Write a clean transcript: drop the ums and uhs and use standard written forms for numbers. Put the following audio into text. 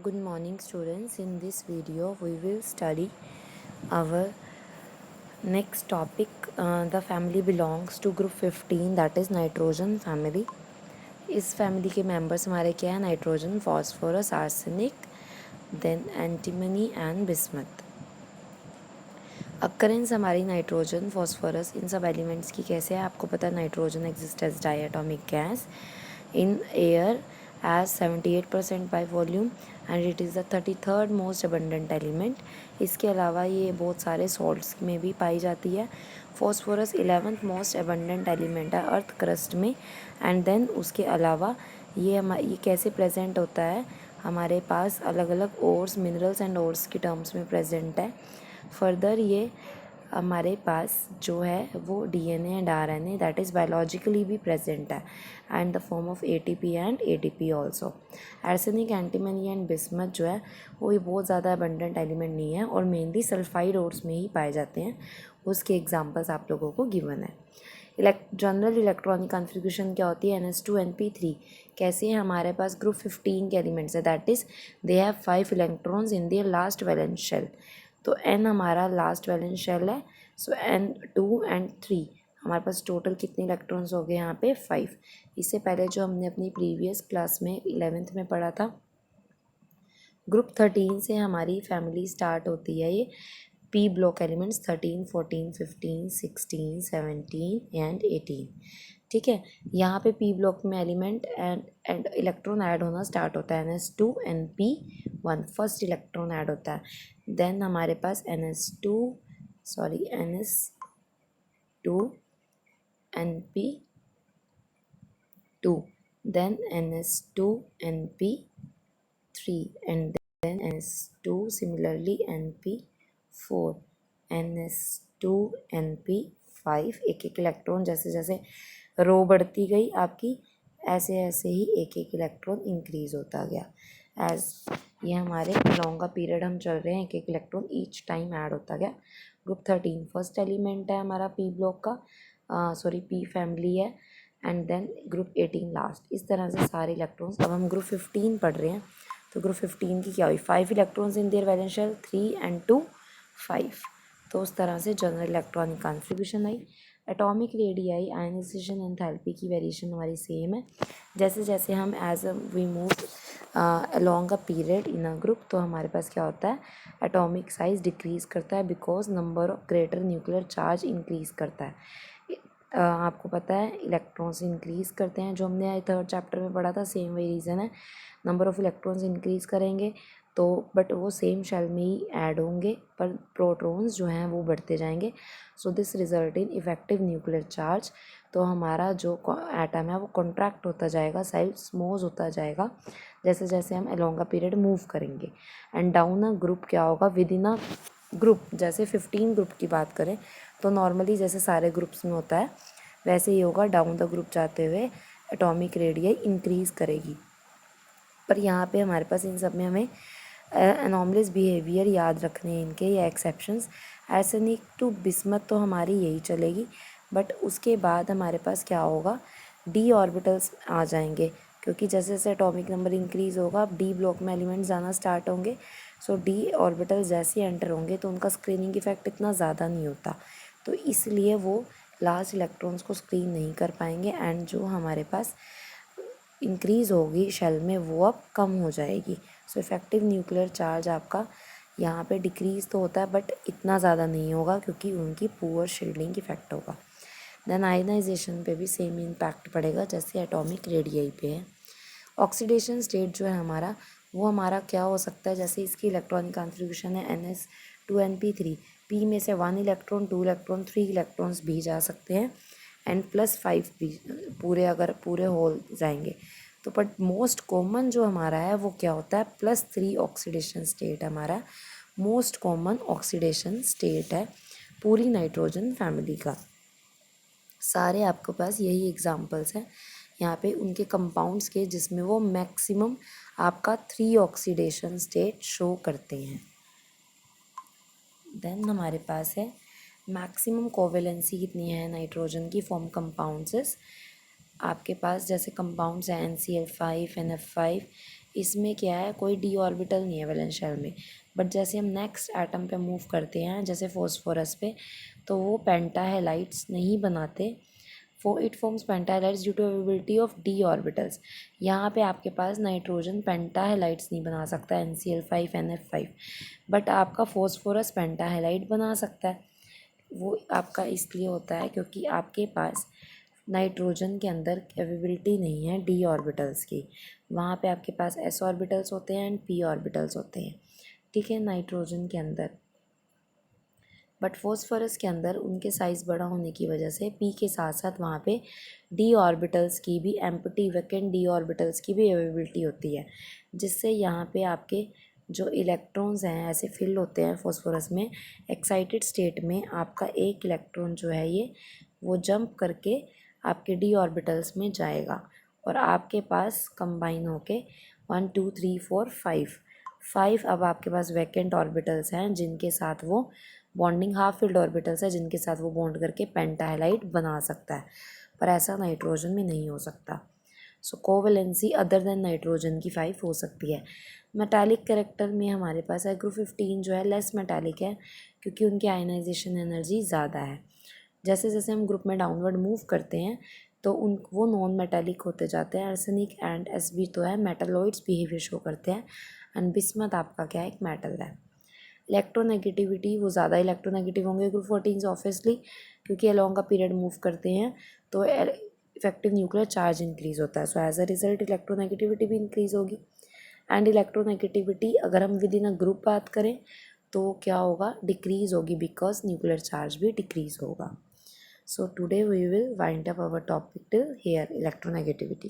Good morning students. In this video we will study our next topic. The family belongs to group 15, that is nitrogen family. इस family के members हमारे क्या है? Nitrogen, phosphorus, arsenic, then antimony and bismuth. Occurrence हमारी nitrogen, phosphorus, इन सब elements की कैसे है? आपको पता है nitrogen exist as diatomic gas in air as 78% by volume and it is the 33rd most abundant element. इसके अलावा ये बहुत सारे सॉल्ट्स में भी पाई जाती है. Phosphorus 11th most abundant element है अर्थ क्रस्ट में. एंड देन उसके अलावा ये कैसे प्रेजेंट होता है? हमारे पास अलग अलग ओर्स, मिनरल्स एंड ओर्स की टर्म्स में प्रेजेंट है. फर्दर ये हमारे पास जो है वो DNA and RNA that is biologically भी प्रेजेंट है and the form of ATP and ADP also. Arsenic, antimony and bismuth जो है वो ये बहुत ज़्यादा अबंडेंट एलिमेंट नहीं है और मेनली सल्फाइड ओर्स में ही पाए जाते हैं. उसके एग्जांपल्स आप लोगों को गिवन है. जनरल इलेक्ट्रॉनिक कॉन्फ़िगरेशन क्या होती है? NH2 NP3. कैसे है? हमारे पास ग्रुप 15 के एलिमेंट्स है that is they have 5 electrons in their last valence shell. तो N हमारा लास्ट वैलेंस शेल है. सो N2 and 3 हमारे पास टोटल कितने इलेक्ट्रॉन्स हो गए यहाँ पे? 5. इससे पहले जो हमने अपनी प्रीवियस क्लास में 11th में पढ़ा था, ग्रुप 13 से हमारी फैमिली स्टार्ट होती है. ये पी ब्लॉक एलिमेंट्स 13, 14, 15, 16, 17 एंड 18. ठीक है. यहाँ पे पी ब्लॉक में एलिमेंट एंड इलेक्ट्रॉन ऐड होना स्टार्ट होता है. NS2 NP1 first electron add होता है. देन हमारे पास NS2 NP2 then NS2 NP3 and then NS2 similarly NP4 NS2 NP5. एक एक इलेक्ट्रॉन जैसे जैसे रो बढ़ती गई आपकी ऐसे ऐसे ही एक एक इलेक्ट्रॉन इंक्रीज होता गया. एज ये हमारे लॉन्गा पीरियड हम चल रहे हैं, एक एक इलेक्ट्रॉन ईच टाइम ऐड होता गया. ग्रुप 13 फर्स्ट एलिमेंट है हमारा पी ब्लॉक का, पी फैमिली है. And then group 18 last. इस तरह से सारे इलेक्ट्रॉन्स. अब हम ग्रुप 15 पढ़ रहे हैं तो ग्रुप 15 की क्या हुई? 5 electrons in their valence shell, 3 and 2 5. तो उस तरह से जनरल इलेक्ट्रॉनिक कॉन्फ़िगरेशन आई. एटॉमिक रेडियाई, आयनाइजेशन एंथैल्पी की वेरिएशन हमारी सेम है. जैसे जैसे हम we move along a period in a group तो हमारे पास क्या होता है? एटॉमिक साइज डिक्रीज़ करता है because number of greater nuclear charge increase करता है. आपको पता है इलेक्ट्रॉन्स इंक्रीज़ करते हैं, जो हमने 3rd चैप्टर में पढ़ा था. सेम वही रीज़न है. नंबर ऑफ़ इलेक्ट्रॉन्स इंक्रीज़ करेंगे तो बट वो सेम शेल में ही ऐड होंगे पर प्रोटॉन्स जो हैं वो बढ़ते जाएंगे. So this result in effective nuclear charge. तो हमारा जो एटम है वो कॉन्ट्रैक्ट होता जाएगा, साइज स्मॉल होता जाएगा जैसे जैसे हम अलोंग अ पीरियड मूव करेंगे. एंड डाउन अ ग्रुप क्या होगा? विद इन अ ग्रुप जैसे 15 ग्रुप की बात करें तो नॉर्मली जैसे सारे ग्रुप्स में होता है वैसे ही होगा. डाउन द ग्रुप जाते हुए एटॉमिक रेडियाई इंक्रीज़ करेगी. पर यहाँ पे हमारे पास इन सब में हमें एनॉमलिस बिहेवियर याद रखने हैं इनके या एक्सेप्शंस. आर्सेनिक टू बिस्मथ तो हमारी यही चलेगी. बट उसके बाद हमारे पास क्या होगा? डी ऑर्बिटल्स आ जाएंगे क्योंकि जैसे जैसे एटॉमिक नंबर इंक्रीज़ होगा अब डी ब्लॉक में एलिमेंट्स आना स्टार्ट होंगे. सो डी ऑर्बिटल्स जैसे एंटर होंगे तो उनका स्क्रीनिंग इफेक्ट इतना ज़्यादा नहीं होता, तो इसलिए वो लास्ट इलेक्ट्रॉन्स को स्क्रीन नहीं कर पाएंगे. एंड जो हमारे पास इंक्रीज़ होगी शेल में वो अब कम हो जाएगी. सो इफेक्टिव न्यूक्लियर चार्ज आपका यहाँ पे डिक्रीज़ तो होता है बट इतना ज़्यादा नहीं होगा क्योंकि उनकी पुअर शील्डिंग इफेक्ट होगा. देन आयनाइजेशन पे भी सेम इम्पैक्ट पड़ेगा जैसे एटॉमिक रेडियाई पे है. ऑक्सीडेशन स्टेट जो है हमारा वो हमारा क्या हो सकता है? जैसे इसकी इलेक्ट्रॉनिक कॉन्फ़िगरेशन है NS2 NP3. पी में से 1 इलेक्ट्रॉन, 2 इलेक्ट्रॉन, 3 इलेक्ट्रॉन्स भी जा सकते हैं एंड +5 भी अगर पूरे होल जाएंगे तो. बट मोस्ट कॉमन जो हमारा है वो क्या होता है? +3 ऑक्सीडेशन स्टेट हमारा मोस्ट कॉमन ऑक्सीडेशन स्टेट है पूरी नाइट्रोजन फैमिली का. सारे आपके पास यही एग्जांपल्स हैं यहाँ पे उनके कंपाउंड्स के जिसमें वो मैक्सिमम आपका 3 ऑक्सीडेशन स्टेट शो करते हैं. देन हमारे पास है मैक्सिमम कोवेलेंसी कितनी है नाइट्रोजन की फॉर्म कंपाउंड्स. आपके पास जैसे कंपाउंड्स हैं NCl5, NF5. इसमें क्या है, कोई डी ऑर्बिटल नहीं है वैलेंस शेल में। बट जैसे हम नेक्स्ट एटम पे मूव करते हैं, जैसे फॉस्फोरस पे, तो वो पेंटाहेलाइड्स नहीं बनाते। It forms pentahalides due to availability of d orbitals. यहाँ पे आपके पास नाइट्रोजन पेंटाहेलाइड्स नहीं बना सकता, NCl5 NF5, बट आपका फॉस्फोरस पेंटाहेलाइड बना सकता है। वो आपका इसलिए होता है क्योंकि आपके पास नाइट्रोजन के अंदर अवेलेबिलिटी नहीं है डी ऑर्बिटल्स की। वहाँ पे आपके पास s ऑर्बिटल्स होते हैं एंड p ऑर्बिटल्स होते हैं, ठीक है, नाइट्रोजन के अंदर। बट फॉस्फोरस के अंदर उनके साइज़ बड़ा होने की वजह से p के साथ साथ वहाँ पे डी ऑर्बिटल्स की भी, एम्प्टी वैकेंट डी ऑर्बिटल्स की भी अवेलेबिलिटी होती है, जिससे यहाँ पे आपके जो इलेक्ट्रॉन्स हैं ऐसे फिल होते हैं फॉस्फोरस में। एक्साइटेड स्टेट में आपका एक इलेक्ट्रॉन जो है ये वो जंप करके आपके डी ऑर्बिटल्स में जाएगा और आपके पास कंबाइन होके 1 2 3 4 5 अब आपके पास वैकेंट ऑर्बिटल्स हैं जिनके साथ वो बॉन्डिंग, हाफ फिल्ड ऑर्बिटल्स है जिनके साथ वो बॉन्ड करके पेंटाहेलाइड बना सकता है, पर ऐसा नाइट्रोजन में नहीं हो सकता। सो कोवैलेंसी अदर देन नाइट्रोजन की 5 हो सकती है। मेटालिक कैरेक्टर में हमारे पास है ग्रुप 15 जो है लेस मेटालिक है क्योंकि उनकी आयनाइजेशन एनर्जी ज़्यादा है। जैसे जैसे हम ग्रुप में डाउनवर्ड मूव करते हैं तो वो नॉन मेटालिक होते जाते हैं। आर्सेनिक एंड Sb तो है मेटालॉइड्स बिहेवियर शो करते हैं एंड बिस्मथ आपका क्या है, एक मेटल है। इलेक्ट्रोनेगेटिविटी, वो ज़्यादा इलेक्ट्रोनेगेटिव होंगे ग्रुप 14 से ऑब्वियसली, क्योंकि अलॉन्ग का पीरियड मूव करते हैं तो इफेक्टिव न्यूक्लियर चार्ज इंक्रीज़ होता है। So as a result electronegativity भी इंक्रीज़ होगी। एंड इलेक्ट्रोनेगेटिविटी अगर हम विद इन अ ग्रुप बात करें तो क्या होगा, डिक्रीज़ होगी, बिकॉज न्यूक्लियर चार्ज भी डिक्रीज़ होगा। So today we will wind up our topic till here, electronegativity.